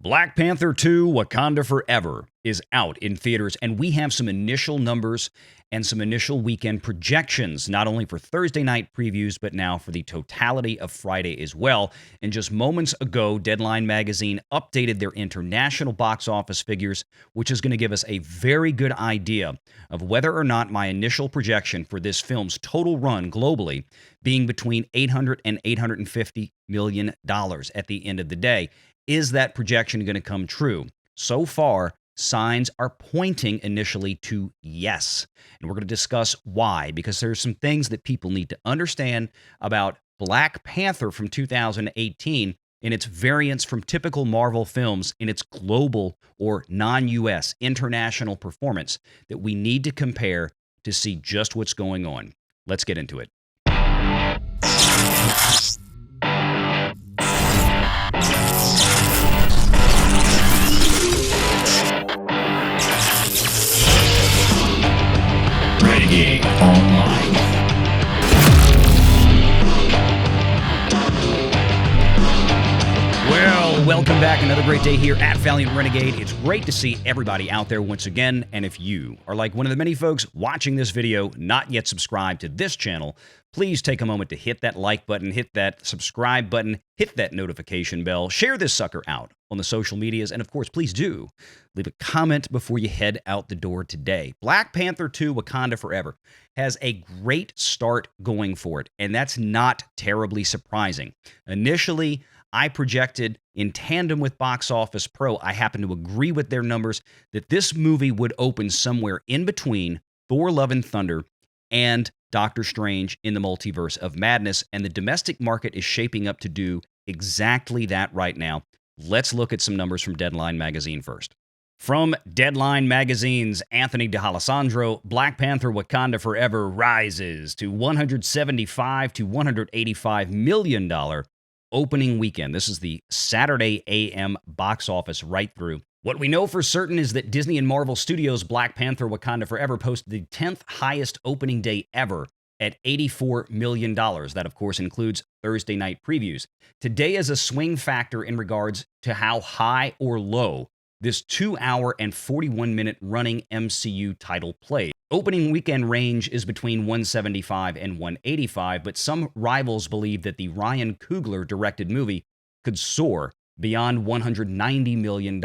Black Panther 2 Wakanda Forever is out in theaters, and we have some initial numbers and some initial weekend projections, not only for Thursday night previews, but now for the totality of Friday as well. And just moments ago, Deadline Magazine updated their international box office figures, which is going to give us a very good idea of whether or not my initial projection for this film's total run globally being between $800 and $850 million at the end of the day. Is that projection going to come true? So far, signs are pointing initially to yes. And we're going to discuss why, because there's some things that people need to understand about Black Panther from 2018 and its variance from typical Marvel films in its global or non-US international performance that we need to compare to see just what's going on. Let's get into it. Renegade Online. Well, welcome back. Another great day here at Valiant Renegade. It's great to see everybody out there once again. And if you are like one of the many folks watching this video, not yet subscribed to this channel, please take a moment to hit that like button, hit that subscribe button, hit that notification bell, share this sucker out on the social medias, and of course, please do leave a comment before you head out the door today. Black Panther 2 Wakanda Forever has a great start going for it, and that's not terribly surprising. Initially, I projected in tandem with Box Office Pro, I happen to agree with their numbers, that this movie would open somewhere in between Thor: Love and Thunder and Doctor Strange in the Multiverse of Madness, and the domestic market is shaping up to do exactly that right now. Let's look at some numbers from Deadline Magazine first. From Deadline Magazine's Anthony D'Alessandro, Black Panther Wakanda Forever rises to $175 to $185 million opening weekend. This is the Saturday AM box office right through. What we know for certain is that Disney and Marvel Studios Black Panther Wakanda Forever posted the 10th highest opening day ever at $84 million. That, of course, includes Thursday night previews. Today is a swing factor in regards to how high or low this 2-hour and 41-minute running MCU title plays. Opening weekend range is between 175 and 185, but some rivals believe that the Ryan Coogler-directed movie could soar beyond $190 million.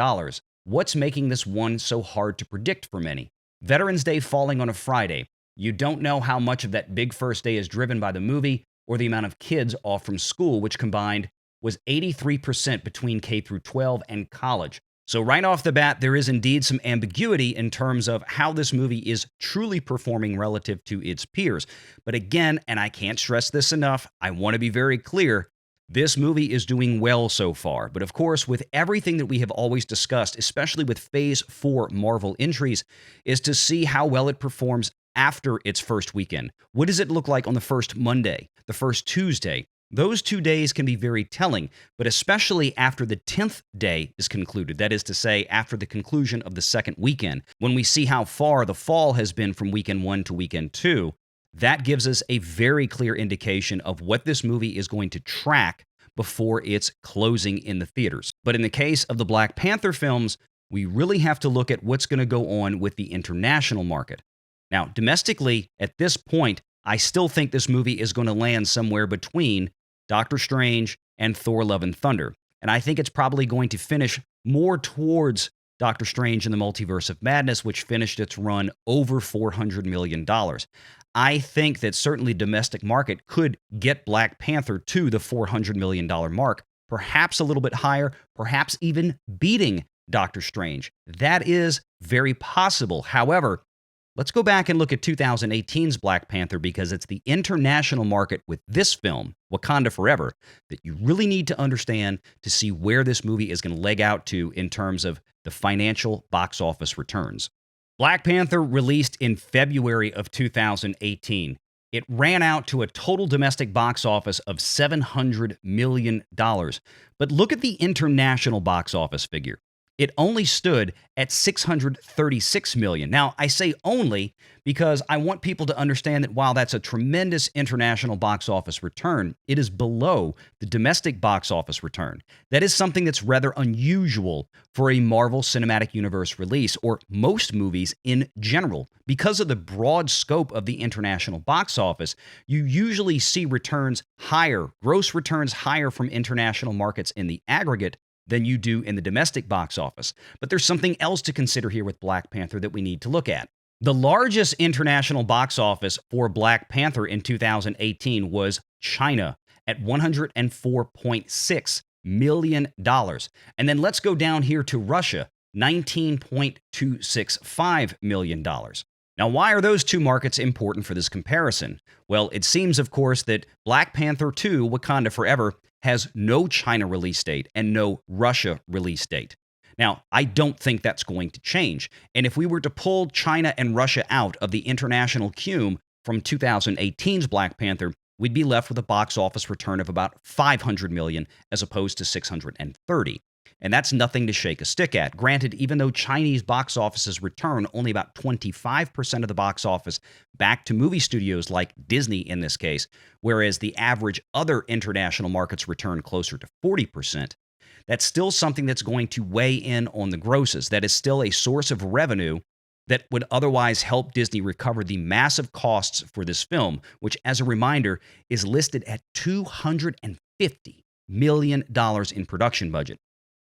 What's making this one so hard to predict for many? Veterans Day falling on a Friday. You don't know how much of that big first day is driven by the movie or the amount of kids off from school, which combined was 83% between K through 12 and college. So right off the bat, there is indeed some ambiguity in terms of how this movie is truly performing relative to its peers. But again, and I can't stress this enough, I want to be very clear, this movie is doing well so far. But of course, with everything that we have always discussed, especially with Phase 4 Marvel entries, is to see how well it performs after its first weekend. What does it look like on the first Monday, the first Tuesday? Those 2 days can be very telling, but especially after the 10th day is concluded, that is to say, after the conclusion of the second weekend, when we see how far the fall has been from weekend 1 to weekend 2, that gives us a very clear indication of what this movie is going to track before its closing in the theaters. But in the case of the Black Panther films, we really have to look at what's going to go on with the international market. Now, domestically, at this point, I still think this movie is going to land somewhere between Doctor Strange and Thor: Love and Thunder. And I think it's probably going to finish more towards Doctor Strange in the Multiverse of Madness, which finished its run over $400 million. I think that certainly domestic market could get Black Panther to the $400 million mark, perhaps a little bit higher, perhaps even beating Doctor Strange. That is very possible. However, let's go back and look at 2018's Black Panther, because it's the international market with this film, Wakanda Forever, that you really need to understand to see where this movie is going to leg out to in terms of the financial box office returns. Black Panther released in February of 2018. It ran out to a total domestic box office of $700 million. But look at the international box office figure. It only stood at 636 million. Now, I say only because I want people to understand that while that's a tremendous international box office return, it is below the domestic box office return. That is something that's rather unusual for a Marvel Cinematic Universe release, or most movies in general. Because of the broad scope of the international box office, you usually see returns higher, gross returns higher from international markets in the aggregate than you do in the domestic box office. But there's something else to consider here with Black Panther that we need to look at. The largest international box office for Black Panther in 2018 was China at $104.6 million. And then let's go down here to Russia, $19.265 million. Now, why are those two markets important for this comparison? Well, it seems, of course, that Black Panther 2, Wakanda Forever, has no China release date and no Russia release date. Now, I don't think that's going to change. And if we were to pull China and Russia out of the international cume from 2018's Black Panther, we'd be left with a box office return of about 500 million as opposed to 630. And that's nothing to shake a stick at. Granted, even though Chinese box offices return only about 25% of the box office back to movie studios like Disney in this case, whereas the average other international markets return closer to 40%, that's still something that's going to weigh in on the grosses. That is still a source of revenue that would otherwise help Disney recover the massive costs for this film, which, as a reminder, is listed at $250 million in production budget.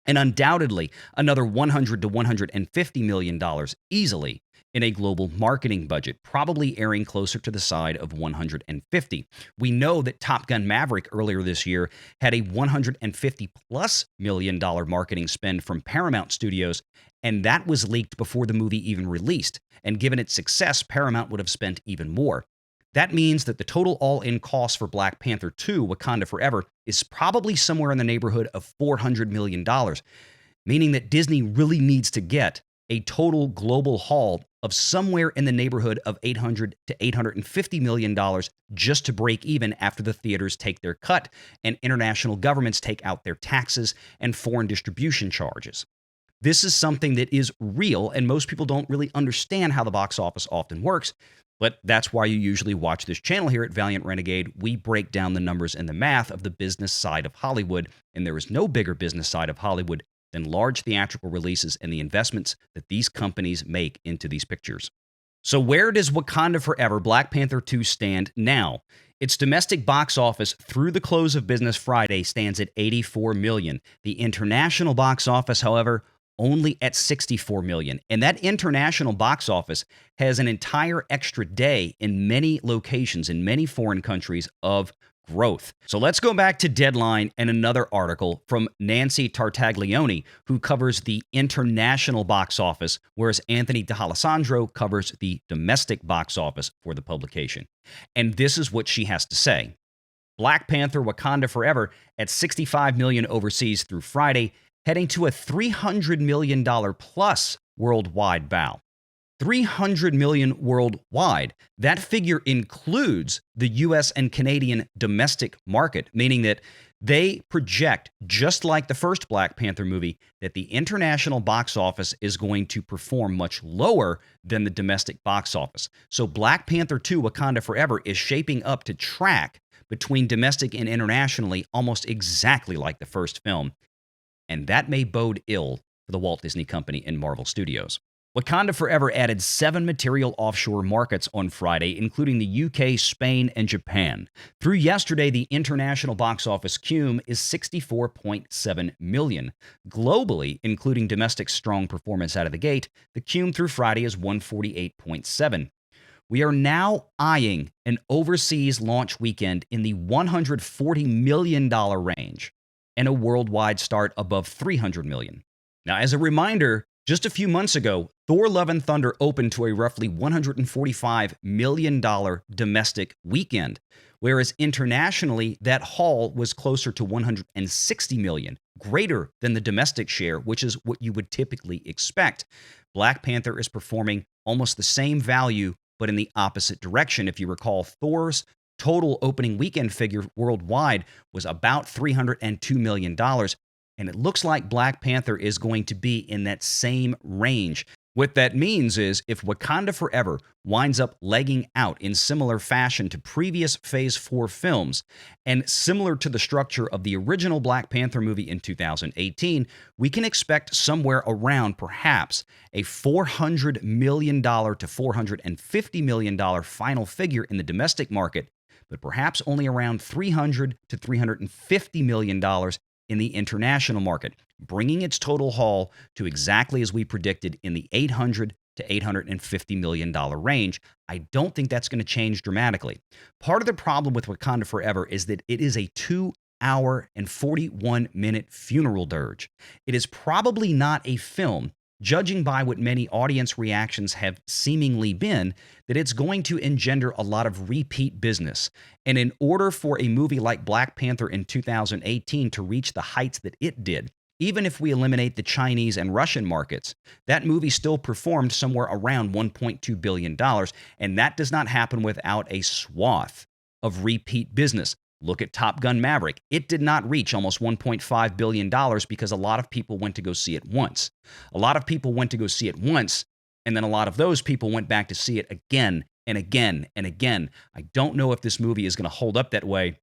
And undoubtedly another $100 to $150 million easily in a global marketing budget, probably erring closer to the side of 150. We know that Top Gun Maverick earlier this year had a $150+ million marketing spend from Paramount Studios, and that was leaked before the movie even released. And given its success, Paramount would have spent even more. That means that the total all-in cost for Black Panther 2, Wakanda Forever, is probably somewhere in the neighborhood of $400 million, meaning that Disney really needs to get a total global haul of somewhere in the neighborhood of $800 to $850 million just to break even after the theaters take their cut and international governments take out their taxes and foreign distribution charges. This is something that is real, and most people don't really understand how the box office often works. But that's why you usually watch this channel here at Valiant Renegade. We break down the numbers and the math of the business side of Hollywood, and there is no bigger business side of Hollywood than large theatrical releases and the investments that these companies make into these pictures. So where does Wakanda Forever Black Panther 2 stand now? Its domestic box office through the close of business Friday stands at $84 million. The international box office, however, only at $64 million. And that international box office has an entire extra day in many locations, in many foreign countries of growth. So let's go back to Deadline and another article from Nancy Tartaglione, who covers the international box office, whereas Anthony D'Alessandro covers the domestic box office for the publication. And this is what she has to say. Black Panther Wakanda Forever at $65 million overseas through Friday, heading to a $300 million plus worldwide bow. $300 million worldwide. That figure includes the US and Canadian domestic market, meaning that they project, just like the first Black Panther movie, that the international box office is going to perform much lower than the domestic box office. So Black Panther 2 Wakanda Forever is shaping up to track between domestic and internationally almost exactly like the first film. And that may bode ill for the Walt Disney Company and Marvel Studios. Wakanda Forever added 7 material offshore markets on Friday, including the UK, Spain, and Japan. Through yesterday, the international box office cume is $64.7 million. Globally, including domestic strong performance out of the gate, the cume through Friday is $148.7. We are now eyeing an overseas launch weekend in the $140 million range, and a worldwide start above $300 million. Now, as a reminder, just a few months ago, Thor: Love and Thunder opened to a roughly $145 million domestic weekend, whereas internationally, that haul was closer to $160 million, greater than the domestic share, which is what you would typically expect. Black Panther is performing almost the same value, but in the opposite direction. If you recall, Thor's total opening weekend figure worldwide was about $302 million. And it looks like Black Panther is going to be in that same range. What that means is if Wakanda Forever winds up legging out in similar fashion to previous Phase 4 films, and similar to the structure of the original Black Panther movie in 2018, we can expect somewhere around perhaps a $400 million to $450 million final figure in the domestic market, but perhaps only around $300 to $350 million in the international market, bringing its total haul to exactly as we predicted in the $800 to $850 million range. I don't think that's going to change dramatically. Part of the problem with Wakanda Forever is that it is a 2-hour and 41-minute funeral dirge. It is probably not a film, judging by what many audience reactions have seemingly been, that it's going to engender a lot of repeat business. And in order for a movie like Black Panther in 2018 to reach the heights that it did, even if we eliminate the Chinese and Russian markets, that movie still performed somewhere around $1.2 billion, and that does not happen without a swath of repeat business. Look at Top Gun Maverick. It did not reach almost $1.5 billion because a lot of people went to go see it once. A lot of people went to go see it once, and then a lot of those people went back to see it again and again and again. I don't know if this movie is going to hold up that way,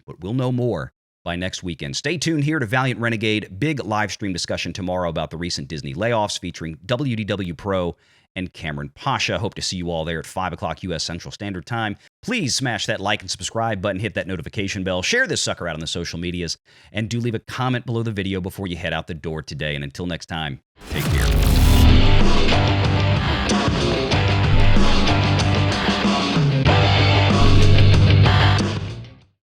but we'll know more by next weekend. Stay tuned here to Valiant Renegade. Big live stream discussion tomorrow about the recent Disney layoffs featuring WDW Pro and Cameron Pasha. Hope to see you all there at 5 o'clock U.S. Central Standard Time. Please smash that like and subscribe button, hit that notification bell, share this sucker out on the social medias, and do leave a comment below the video before you head out the door today. And until next time, take care.